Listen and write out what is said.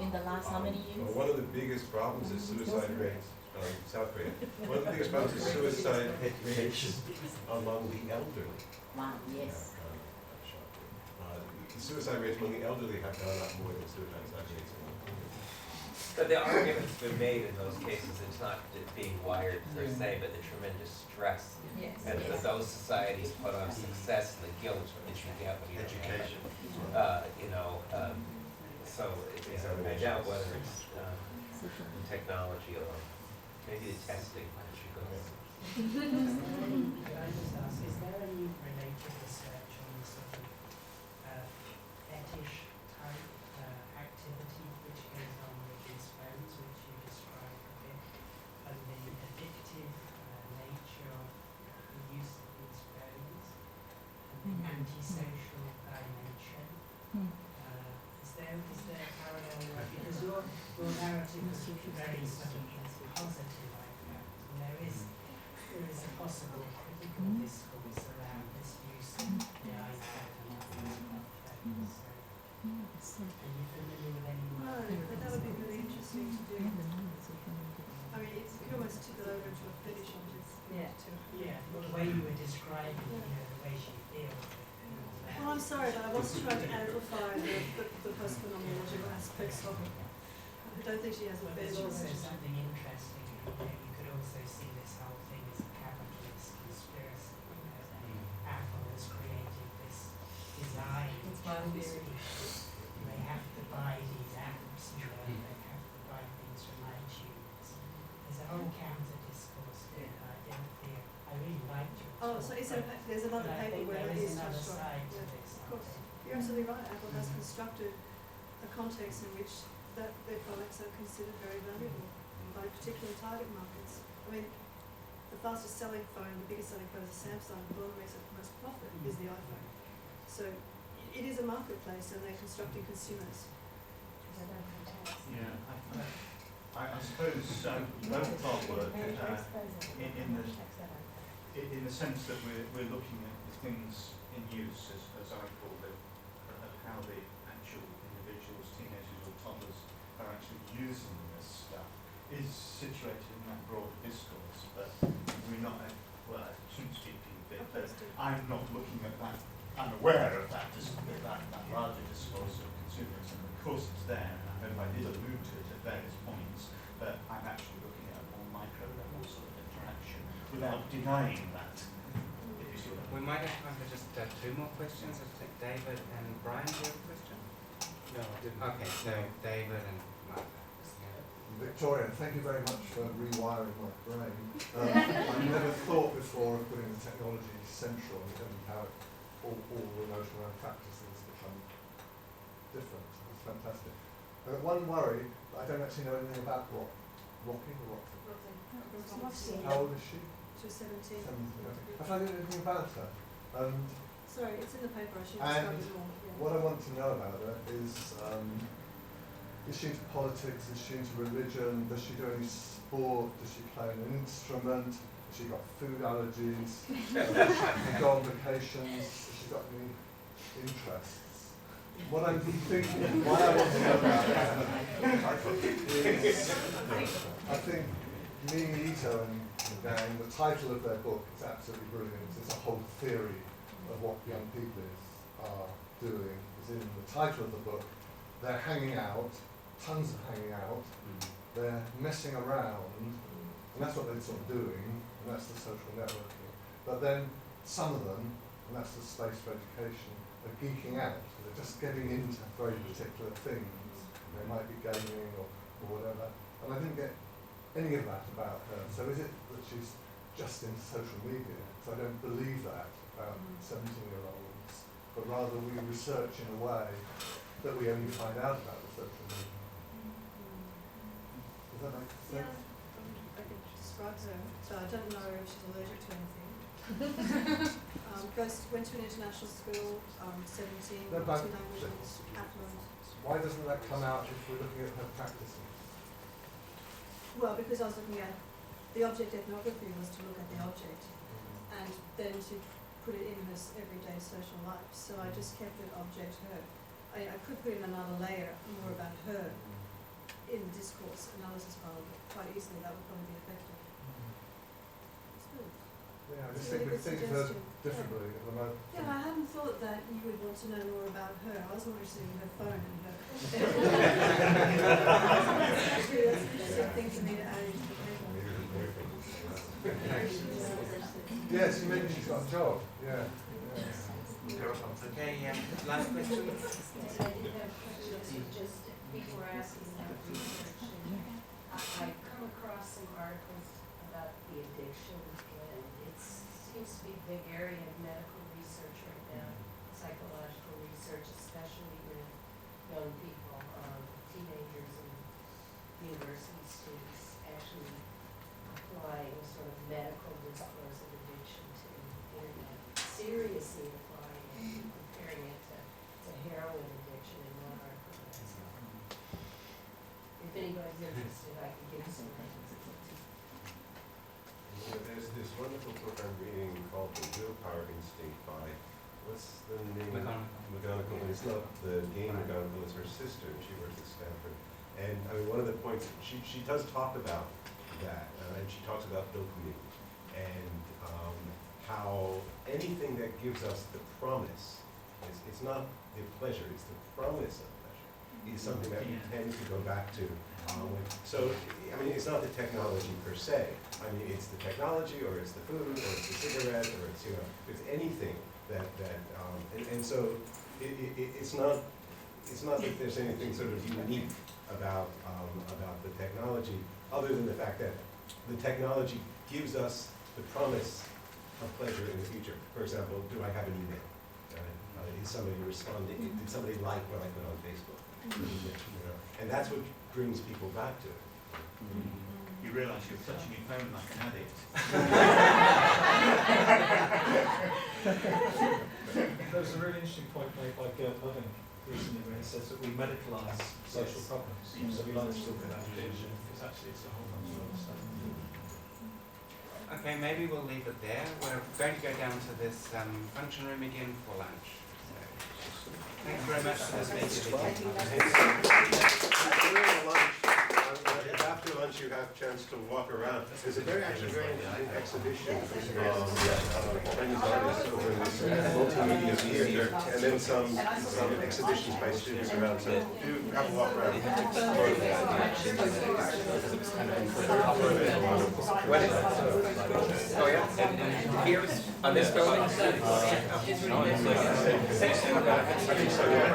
In the last how many years? One of the biggest problems is suicide rates. South Korea. One of the biggest problems is suicide rates among the elderly. Wow, yes. Suicide rates among the elderly have gone up more than suicide rates among the younger. But the argument's been made in those cases, it's not it being wired per se, but the tremendous stress. Yes. And for those societies put on success, the guilt that you get when you don't have it. Education. So I doubt whether it's technology alone. Maybe the testing should go. Can I just ask, is there any related research on the sort of fetish type activity which goes on with these phones, which you described a bit, and the addictive nature of the use of these phones, and the antisocial dimension? Is there a parallel there? Because your narrative is very sort of positive, I found, and there is a possible critical discourse around this use of the iPad and things like that. So, are you familiar with any? No, but that would be really interesting to do. I mean, it could almost tip it over into a fetish object. Yeah. Yeah, well, the way you were describing, the way she feels. Well, I'm sorry, but I was trying to amplify the post-phenomenological aspects of it. I don't think she has a Well, better there's also knowledge. something interesting. You could also see this whole thing as a capitalist conspiracy. Apple has created this design. It's my theory. They have to buy these apps, they have to buy things from iTunes. There's a whole counter discourse here that I didn't feel. I really liked your Oh, talk, so but there's another I paper think where there it is is another touched on. side to Yeah, this. of course. You're absolutely right. Apple has constructed a context in which their products are considered very valuable by particular target markets. I mean, the fastest selling phone, the biggest selling phone is the Samsung, the one that makes the most profit is the iPhone. So it is a marketplace and they're constructing consumers. Yeah, I suppose both our work in the sense that we're looking at the things in use, as I call it, of how the actual individuals, teenagers or toddlers are actually using this stuff, is situated in that broader discourse. But we're not, well, I shouldn't speak to you, but I'm not looking at that, I'm aware of that larger discourse of consumerism. Of course it's there, and I hope I did allude to it at various points, but I'm actually looking at a more micro level sort of interaction without denying that. We might have time for just 2 more questions. I'll take David and Brian. Do you have a question? No, I didn't. Okay, so David and Mark. Victoria, thank you very much for rewiring my brain. I never thought before of putting the technology central and how all the notion around practices become different. It's fantastic. I've got one worry, I don't actually know anything about rocking or rockford. How old is she? She was 17. 17. Have I heard anything about her? And Sorry, it's in the paper. I should And describe it all. Yeah. what I want to know about her is she into politics? Is she into religion? Does she do any sport? Does she play an instrument? Has she got food allergies? Does she go on vacations? Has she got any interests? What I'm thinking, why I want to know about her is, I think Mimi Ito and the gang, the title of their book is absolutely brilliant. It's a whole theory of what young people are doing. It's in the title of the book. They're hanging out, tons of hanging out, they're messing around, and that's what they're sort of doing, and that's the social networking. But then some of them, and that's the space for education, are geeking out. They're just getting into very particular things. They might be gaming or whatever. And I didn't get any of that about her. So is it that she's just into social media? Because I don't believe that about 17-year-olds, but rather we research in a way that we only find out about the social media. Does that make sense? Yeah, I can describe her. So I don't know if she's allergic to anything. Went to an international school, 17, No, 2 but languages, affluent. why doesn't that come out if we're looking at her practicing? Well, because I was looking at the object ethnography was to look at the object and then to put it in her everyday social life. So I just kept it object her. I could put in another layer more about her, in the discourse analysis part of it, quite easily, that would probably be effective. It's good. Yeah, I just It's a think we really good think of her suggestion. differently at the moment. Yeah, I hadn't thought that you would want to know more about her. I was more interested in her phone and her. That's an interesting thing for me to add into the paper. Yes, maybe she's got a job. Yeah. Okay, last question. I did have questions, just people were asking about research, and I've come across some articles about the addiction, and it seems to be a big area of medical research right now, psychological research, especially with young people, teenagers and university students actually applying sort of medical discourse of addiction to internet, seriously applying it, and comparing it to heroin addiction in one article that I saw. If anybody's interested, I can give some names. There's this wonderful book I'm reading called The Willpower Instinct by, what's the name? McGonagall. And it's not the game McGonagall, it's her sister, and she works at Stanford. And I mean, one of the points, she does talk about that, and she talks about dopamine, and how anything that gives us the promise, it's not the pleasure, it's the promise of pleasure, is something that we tend to go back to. So, I mean, it's not the technology per se. I mean, it's the technology, or it's the food, or it's the cigarette, or it's, you know, it's anything and so it's not that there's anything sort of unique about the technology, other than the fact that the technology gives us the promise of pleasure in the future. For example, do I have an email? Is somebody responding? Did somebody like what I put on Facebook? You know, and that's what brings people back to it. You realise you're touching your phone like an addict. There was a really interesting point made by Gerd Ludding recently where he says that we medicalise social problems. So we like to talk about addiction because actually it's a whole bunch of other stuff. Okay, maybe we'll leave it there. We're going to go down to this function room again for lunch. So, thanks very much for this meeting. During lunch, after lunch, you have a chance to walk around. There's a very interesting exhibition from Chinese artists over in this multimedia theater, and then some exhibitions by students around. So do have a walk around. Oh yeah? Here on this building? I think so, yeah.